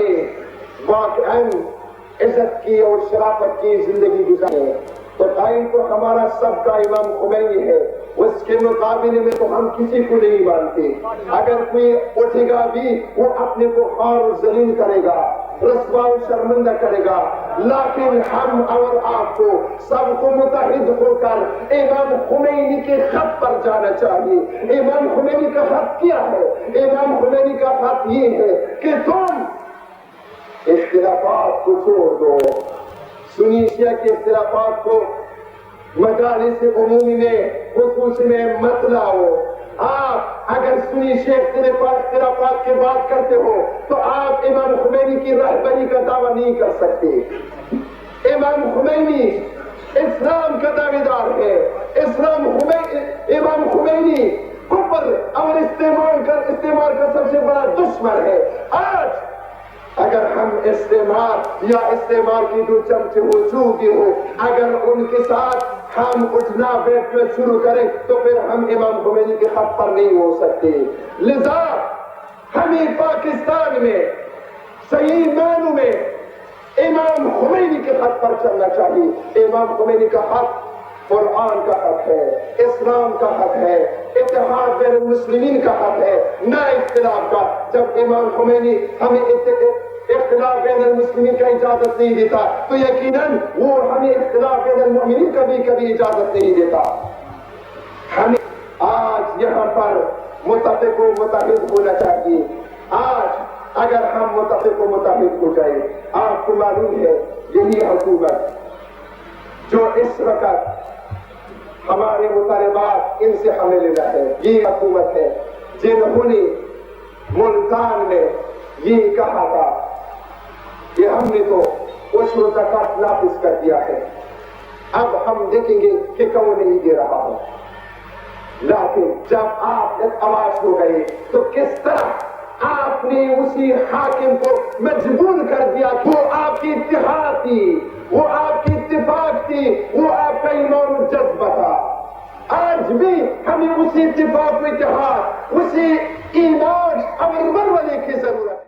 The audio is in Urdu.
ہمیں واقعاً عزت کی اور شرافت کی زندگی گزارے تو ٹائم تو ہمارا سب کا امام خمینی ہے، اس کے مقابلے میں تو ہم کسی کو نہیں مانتے۔ اگر کوئی اٹھے گا بھی وہ اپنے کو خوار و ذلیل کرے گا، رسوا و شرمندہ کرے گا، لیکن ہم اور آپ کو سب کو متحد ہو کر امام خمینی کے خط پر جانا چاہیے۔ امام خمینی کا خط کیا ہے؟ امام خمینی کا خط یہ ہے کہ تم اختلافات کو چھوڑ دو، سنی شیعہ کے اختلافات کو مجالس عمومی میں خصوصی میں مت لاؤ۔ آپ اگر سنی شیعہ اختلافات کی بات کرتے ہو تو آپ امام خمینی کی رہبری کا دعویٰ نہیں کر سکتے۔ امام خمینی اسلام کا دعوے دار ہے، امام خمینی کفر اور استعمار کا سب سے بڑا دشمن ہے۔ آج اگر ہم استعمار یا استعمار کی جو چمچے ہو بھی ہو، اگر ان کے ساتھ ہم اٹھنا بیٹھنا شروع کریں تو پھر ہم امام خمینی کے خط پر نہیں ہو سکتے۔ لذا ہمیں پاکستان میں صحیح معنوں میں امام خمینی کے خط پر چلنا چاہیے۔ امام خمینی کا خط قرآن کا حق ہے، اسلام کا حق ہے، اتحاد بین المسلمین کا حق ہے، نہ اختلاف کا۔ جب امام خمینی ہمیں اختلاف بین المسلمین کا اجازت نہیں دیتا تو یقیناً وہ ہمیں اختلاف بین المؤمنین کا بھی کبھی اجازت نہیں دیتا۔ ہمیں آج یہاں پر متفق و متحد ہونا چاہیے۔ آج اگر ہم متفق و متحد ہو جائے، آپ کو معلوم ہے یہی حکومت جو اس وقت ہمارے مطالبات ان سے ہمیں لینا ہے، یہ حکومت ہے جنہوں نے ملتان میں یہ کہا تھا کہ ہم نے تو عشر و زکوٰۃ نافذ کر دیا ہے، اب ہم دیکھیں گے کہ کون نہیں دے رہا ہو۔ لیکن جب آپ ایک آواز ہو گئے تو کس طرح آپ نے اسی حاکم کو مجبور کر دیا کہ وہ آپ کی اتحاد تھی، وہ آپ کی اتفاق تھی، وہ آپ کا ایمان و جذبہ تھا۔ آج بھی ہمیں اسی اتفاق و اتحاد، اسی ایمان اور ولولے کی ضرورت ہے۔